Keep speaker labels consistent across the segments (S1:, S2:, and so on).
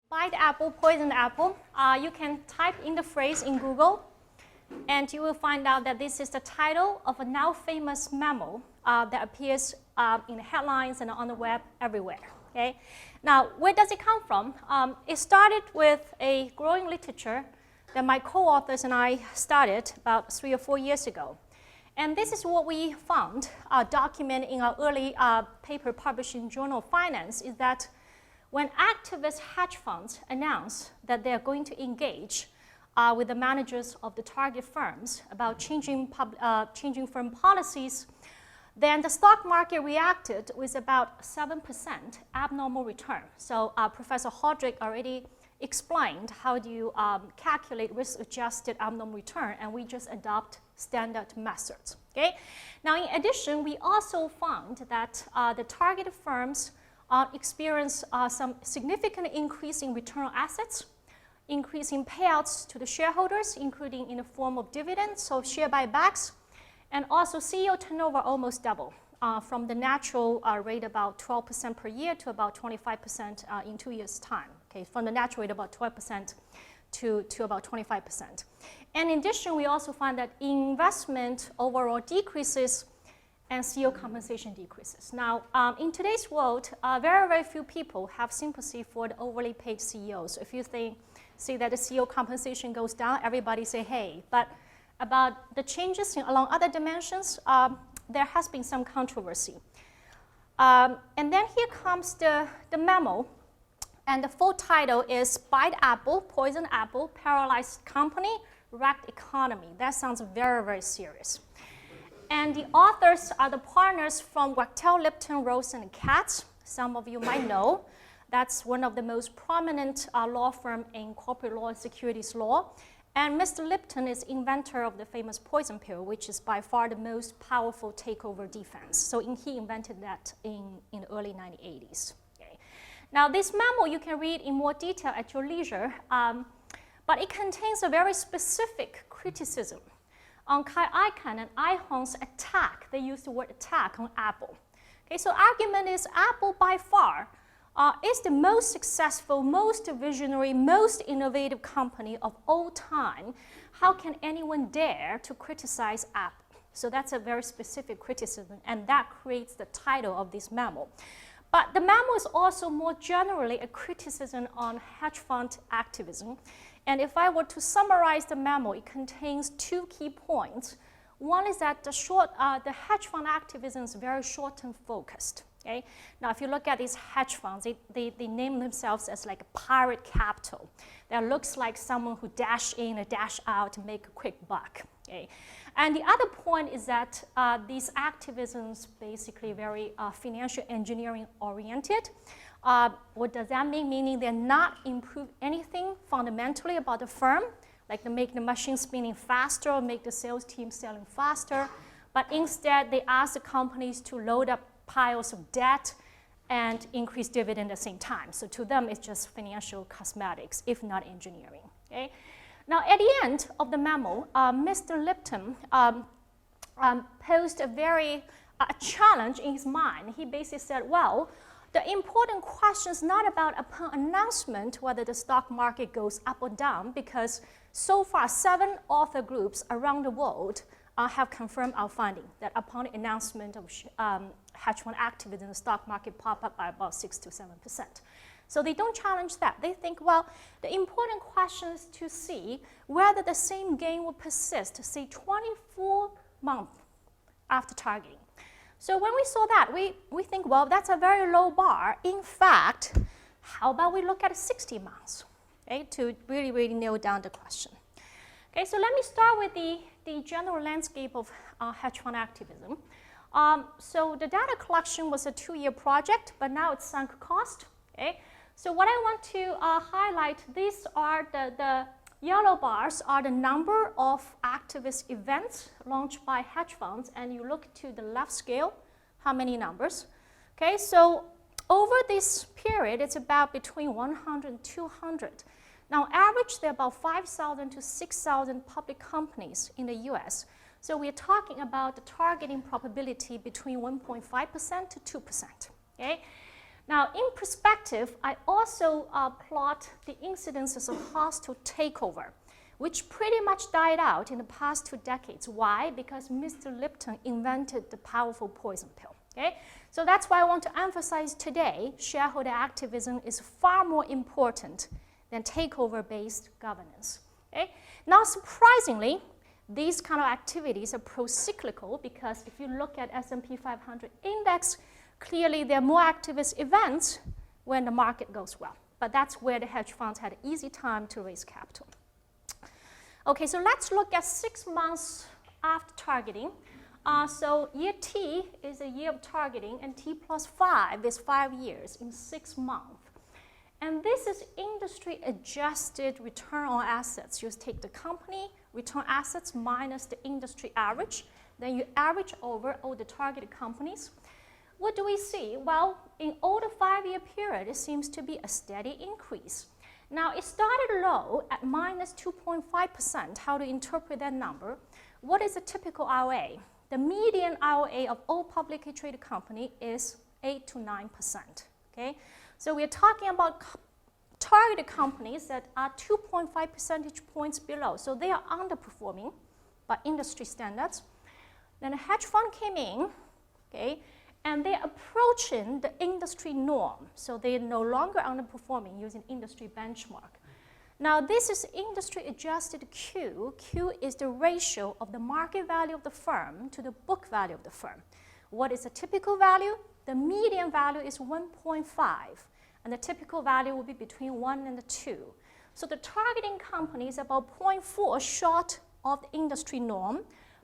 S1: Bite apple, poison apple. You can type in the phrase in Google, and you will find out that this is the title of a now famous memo that appears in the headlines and on the web everywhere. Okay? Now, where does it come from? It started with a growing literature that my co-authors and I started about 3 or 4 years ago. And this is what we found, documented in our early paper published in Journal of Finance, is that when activist hedge funds announce that they're going to engage with the managers of the target firms about changing firm policies, then the stock market reacted with about 7% abnormal return. So Professor Hodrick already explained how do you calculate risk-adjusted abnormal return, and we just adopt standard methods. Okay? Now, in addition, we also found that the targeted firms experience some significant increase in return on assets, increase in payouts to the shareholders, including in the form of dividends, so share buybacks, and also CEO turnover almost double from the natural rate about 12% per year to about 25% in 2 years' time. Okay, from the natural rate about 12% to about 25%. And in addition, we also find that investment overall decreases and CEO compensation decreases. Now, in today's world, very, very few people have sympathy for the overly paid CEOs. If you see that the CEO compensation goes down, everybody say, hey. But about the changes along other dimensions, there has been some controversy. And then here comes the memo. And the full title is Bite Apple, Poison Apple, Paralyzed Company, Wrecked Economy. That sounds very, very serious. And the authors are the partners from Wachtel, Lipton, Rose, and Katz. Some of you might know. That's one of the most prominent law firm in corporate law and securities law. And Mr. Lipton is inventor of the famous poison pill, which is by far the most powerful takeover defense. So he invented that in the early 1980s. Now, this memo you can read in more detail at your leisure, but it contains a very specific criticism on Kai Icahn and Ihong's attack. They use the word attack on Apple. Okay, so argument is Apple by far is the most successful, most visionary, most innovative company of all time. How can anyone dare to criticize Apple? So that's a very specific criticism, and that creates the title of this memo. But the memo is also more generally a criticism on hedge fund activism. And if I were to summarize the memo, it contains 2 key points. One is that the hedge fund activism is very short-term focused. Okay? Now, if you look at these hedge funds, they name themselves as like a pirate capital. That looks like someone who dash in and dash out to make a quick buck. Okay? And the other point is that these activisms basically very financial engineering oriented. What does that mean? Meaning they're not improve anything fundamentally about the firm, like they make the machine spinning faster or make the sales team selling faster, but instead they ask the companies to load up piles of debt and increase dividend at the same time. So to them, it's just financial cosmetics, if not engineering. Okay? Now, at the end of the memo, Mr. Lipton posed a challenge in his mind. He basically said, well, the important question is not about upon announcement whether the stock market goes up or down, because so far 7 author groups around the world have confirmed our finding that upon the announcement of hedge fund activism, the stock market pop up by about 6 to 7%. So they don't challenge that. They think, well, the important question is to see whether the same gain will persist, say 24 months after targeting. So when we saw that, we think, well, that's a very low bar. In fact, how about we look at 60 months, okay, to really, really nail down the question. Okay, so let me start with the general landscape of hedge fund activism. So the data collection was a 2-year project, but now it's sunk cost. Okay? So what I want to highlight, these are the yellow bars are the number of activist events launched by hedge funds, and you look to the left scale, how many numbers. Okay, so over this period, it's about between 100 and 200. Now, average, there are about 5,000 to 6,000 public companies in the US. So we're talking about the targeting probability between 1.5% to 2%. Okay? Now, in perspective, I also plot the incidences of hostile takeover, which pretty much died out in the past 2 decades. Why? Because Mr. Lipton invented the powerful poison pill. Okay? So that's why I want to emphasize today, shareholder activism is far more important than takeover-based governance. Okay? Now, surprisingly, these kind of activities are pro-cyclical because if you look at S&P 500 index, clearly there are more activist events when the market goes well. But that's where the hedge funds had an easy time to raise capital. Okay, so let's look at 6 months after targeting. So year T is a year of targeting, and T plus 5 is 5 years in 6 months. And this is industry-adjusted return on assets. You take the company return assets minus the industry average. Then you average over all the targeted companies. What do we see? Well, in all the 5-year period, it seems to be a steady increase. Now, it started low at minus 2.5%. How to interpret that number? What is a typical ROA? The median ROA of all publicly traded companies is 8 to 9%. Okay? So we're talking about targeted companies that are 2.5 percentage points below. So they are underperforming by industry standards. Then a hedge fund came in, okay, and they're approaching the industry norm. So they're no longer underperforming using industry benchmark. Now this is industry adjusted Q. Q is the ratio of the market value of the firm to the book value of the firm. What is a typical value? The median value is 1.5, and the typical value will be between 1 and 2. So the targeting company is about 0.4 short of the industry norm,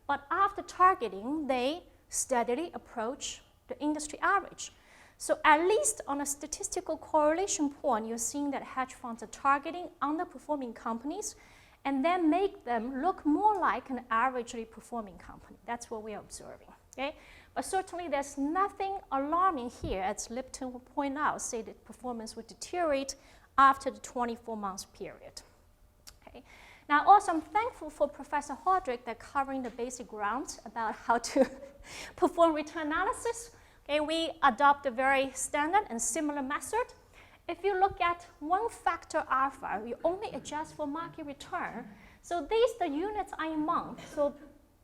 S1: but after targeting, they steadily approach the industry average. So at least on a statistical correlation point, you're seeing that hedge funds are targeting underperforming companies and then make them look more like an averagely performing company. That's what we are observing. Okay? But certainly there's nothing alarming here, as Lipton will point out, say that performance would deteriorate after the 24 months period. Okay? Now also I'm thankful for Professor Hodrick that covering the basic grounds about how to perform return analysis. Okay, we adopt a very standard and similar method. If you look at one factor alpha, you only adjust for market return. So these the units are in months. So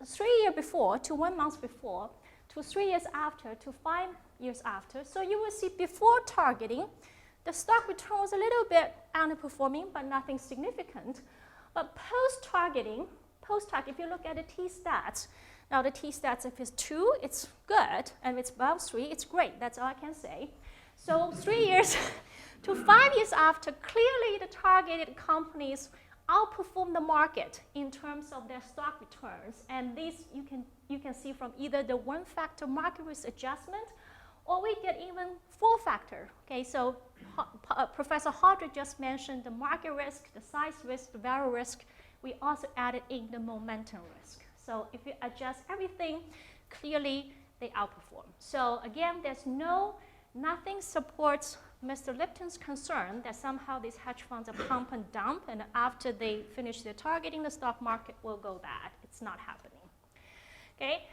S1: 3 years before to 1 month before to 3 years after to 5 years after. So you will see before targeting, the stock return was a little bit underperforming, but nothing significant. But post-targeting, if you look at the T-stats, now the T-stats, if it's 2, it's good, and if it's above 3, it's great. That's all I can say. So 3 years to 5 years after, clearly the targeted companies outperform the market in terms of their stock returns. And these you can see from either the one-factor market risk adjustment, or we get even 4-factor. Okay, so Professor Hodrick just mentioned the market risk, the size risk, the value risk. We also added in the momentum risk. So if you adjust everything, clearly they outperform. So again, there's nothing supports Mr. Lipton's concern that somehow these hedge funds are pump and dump, and after they finish their targeting, the stock market will go bad. It's not happening. Okay.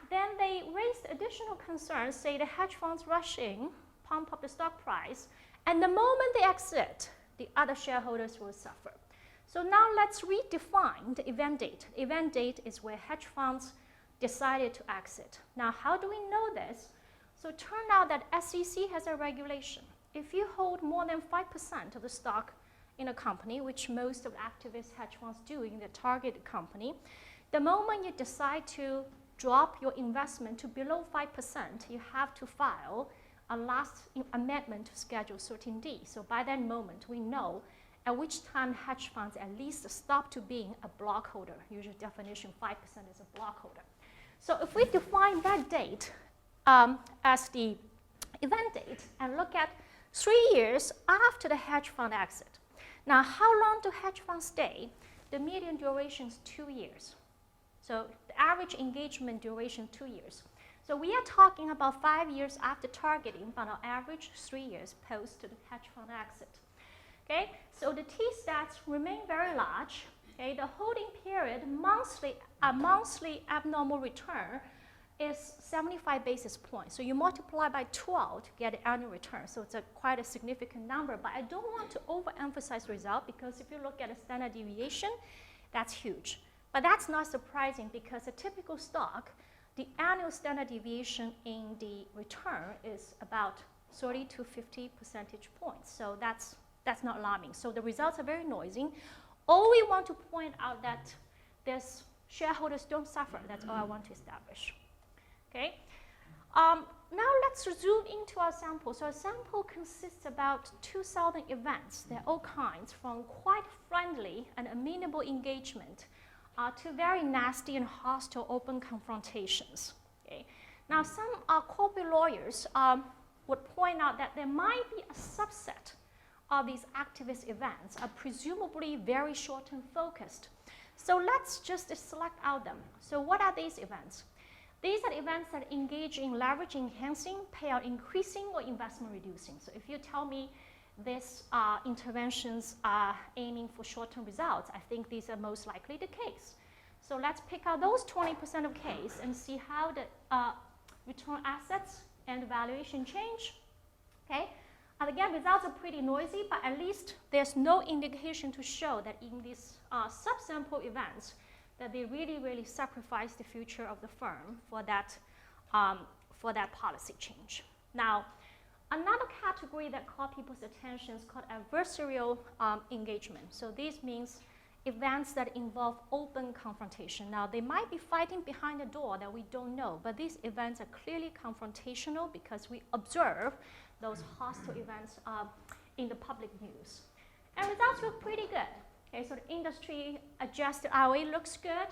S1: Then they raised additional concerns, say the hedge funds rush in, pump up the stock price, and the moment they exit, the other shareholders will suffer. So now let's redefine the event date. Event date is where hedge funds decided to exit. Now, how do we know this? So it turned out that SEC has a regulation. If you hold more than 5% of the stock in a company, which most of activist hedge funds do in the target company, the moment you decide to drop your investment to below 5%, you have to file a last amendment to Schedule 13D. So by that moment, we know at which time hedge funds at least stop to being a block holder. Usual definition, 5% is a block holder. So if we define that date as the event date and look at 3 years after the hedge fund exit. Now, how long do hedge funds stay? The median duration is 2 years. So the average engagement duration, 2 years. So we are talking about 5 years after targeting, but on average 3 years post the hedge fund exit. Okay, so the T-stats remain very large. Okay, the holding period, monthly abnormal return is 75 basis points. So you multiply by 12 to get the annual return. So it's quite a significant number. But I don't want to overemphasize the result, because if you look at the standard deviation, that's huge. But that's not surprising, because a typical stock, the annual standard deviation in the return is about 30 to 50 percentage points. So that's not alarming. So the results are very noisy. All we want to point out that there's shareholders don't suffer. That's all I want to establish. Okay. Now let's zoom into our sample. So our sample consists about 2,000 events. They're all kinds, from quite friendly and amenable engagement to very nasty and hostile open confrontations. Okay. Now some corporate lawyers would point out that there might be a subset of these activist events are presumably very short-term focused. So let's just select out them. So what are these events? These are events that engage in leverage enhancing, payout increasing, or investment reducing. So if you tell me these interventions are aiming for short-term results, I think these are most likely the case. So let's pick out those 20% of case and see how the return assets and valuation change. Okay. And again, results are pretty noisy, but at least there's no indication to show that in these subsample events that they really, really sacrifice the future of the firm for that policy change. Now, another category that caught people's attention is called adversarial engagement. So this means events that involve open confrontation. Now, they might be fighting behind the door that we don't know, but these events are clearly confrontational because we observe those hostile events in the public news. And results look pretty good. Okay, so the industry adjusted ROE looks good,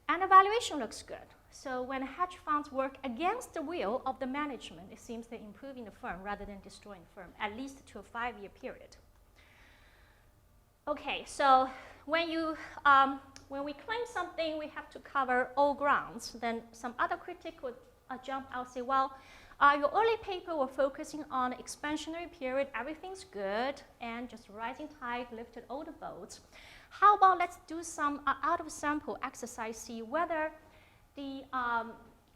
S1: and the valuation looks good. So when hedge funds work against the will of the management, it seems they're improving the firm rather than destroying the firm, at least to a 5-year period. Okay, so when we claim something, we have to cover all grounds. Then some other critic would jump out and say, well, your early paper were focusing on expansionary period, everything's good, and just rising tide lifted all the boats. How about let's do some out of sample exercise, see whether the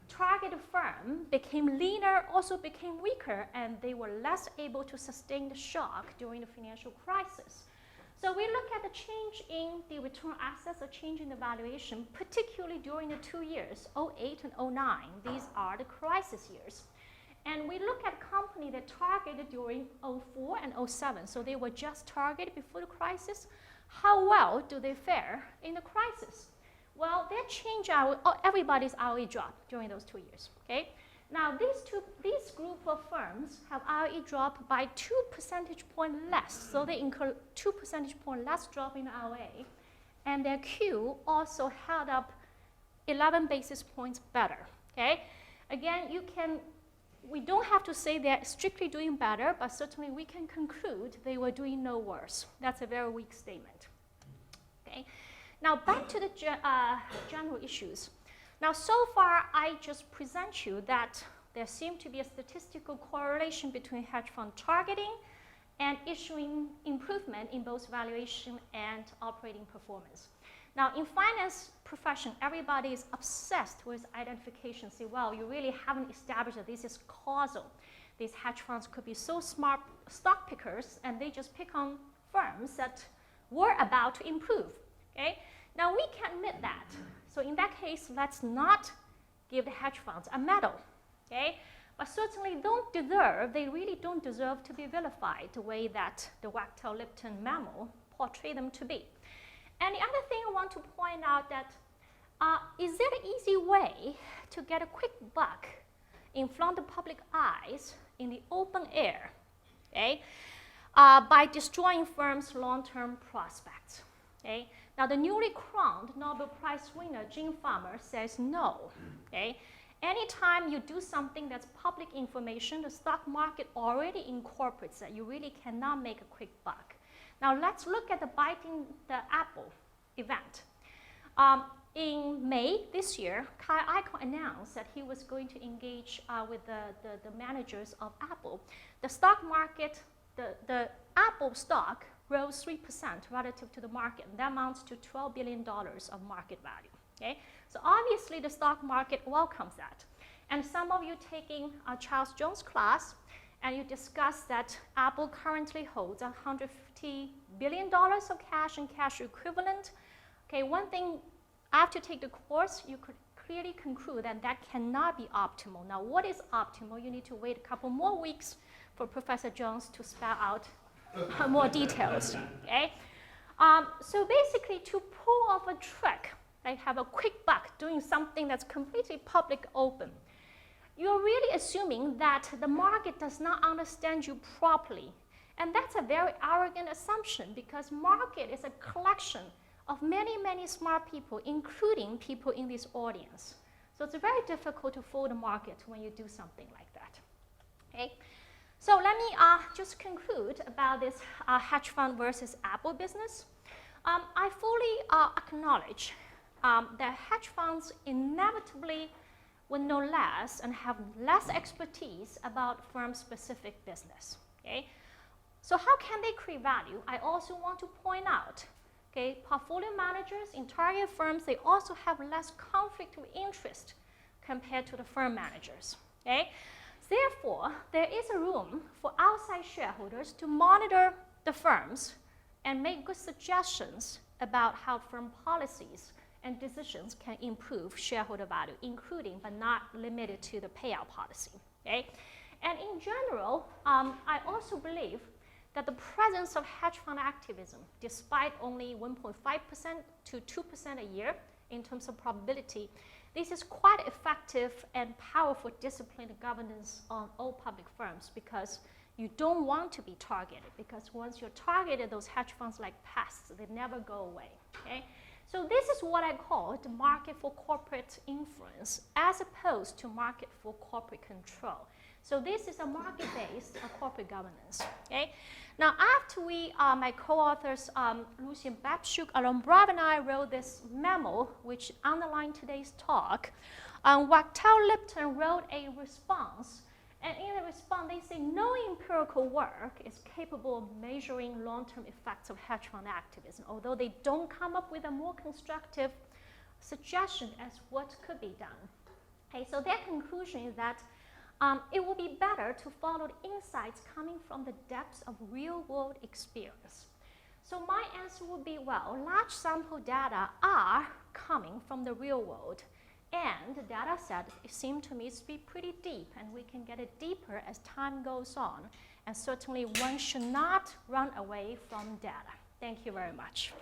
S1: targeted firm became leaner, also became weaker, and they were less able to sustain the shock during the financial crisis. So we look at the change in the return assets, a change in the valuation, particularly during the 2 years, 08 and 09. These are the crisis years. And we look at companies that targeted during 04 and 07. So they were just targeted before the crisis. How well do they fare in the crisis? Well, their change everybody's ROE dropped during those 2 years. Okay. Now these group of firms have ROE dropped by 2 percentage points less. So they incur 2 percentage points less drop in ROA, and their Q also held up 11 basis points better. Okay. Again, we don't have to say they're strictly doing better, but certainly we can conclude they were doing no worse. That's a very weak statement. Okay. Now back to the general issues. Now so far I just present you that there seemed to be a statistical correlation between hedge fund targeting and issuing improvement in both valuation and operating performance. Now in finance profession, everybody is obsessed with identification. Say, well, you really haven't established that this is causal. These hedge funds could be so smart stock pickers, and they just pick on firms that were about to improve. Okay? Now we can admit that. So in that case, let's not give the hedge funds a medal. Okay? But certainly they really don't deserve to be vilified the way that the Wachtel-Lipton memo portrayed them to be. And the other thing I want to point out that is there an easy way to get a quick buck in front of public eyes in the open air, okay, by destroying firms' long-term prospects? Okay? Now the newly crowned Nobel Prize winner Jim Farmer says no. Okay? Anytime you do something that's public information, the stock market already incorporates that. You really cannot make a quick buck. Now let's look at the biting the apple event. In May this year, Kai Icahn announced that he was going to engage with the managers of Apple. The stock market, the Apple stock rose 3% relative to the market. That amounts to $12 billion of market value. Okay? So obviously the stock market welcomes that. And some of you taking Charles Jones' class, and you discuss that Apple currently holds $150 billion of cash and cash equivalent. Okay, one thing, after you take the course, you could clearly conclude that that cannot be optimal. Now, what is optimal? You need to wait a couple more weeks for Professor Jones to spell out more details. Okay? So basically, to pull off a trick, like have a quick buck doing something that's completely public open, you're really assuming that the market does not understand you properly. And that's a very arrogant assumption, because market is a collection of many, many smart people, including people in this audience. So it's very difficult to fool the market when you do something like that. Okay? So let me just conclude about this hedge fund versus Apple business. I fully acknowledge that hedge funds inevitably will know less and have less expertise about firm-specific business. Okay? So how can they create value? I also want to point out, okay, portfolio managers in target firms, they also have less conflict of interest compared to the firm managers. Okay? Therefore, there is a room for outside shareholders to monitor the firms and make good suggestions about how firm policies and decisions can improve shareholder value, including but not limited to the payout policy. Okay? And in general, I also believe that the presence of hedge fund activism, despite only 1.5% to 2% a year in terms of probability, this is quite effective and powerful disciplined governance on all public firms, because you don't want to be targeted, because once you're targeted, those hedge funds like pests, they never go away. Okay? So this is what I call the market for corporate influence, as opposed to market for corporate control. So this is a market-based corporate governance. Okay? Now, after we, my co-authors, Lucian Babchuk, Alon Brav, and I wrote this memo, which underlined today's talk, Wachtel Lipton wrote a response. And in the response, they say no empirical work is capable of measuring long-term effects of hedge fund activism, although they don't come up with a more constructive suggestion as what could be done. Okay, so their conclusion is that it would be better to follow the insights coming from the depths of real-world experience. So my answer would be, well, large sample data are coming from the real world. And the data set, it seemed to me to be pretty deep, and we can get it deeper as time goes on. And certainly one should not run away from data. Thank you very much.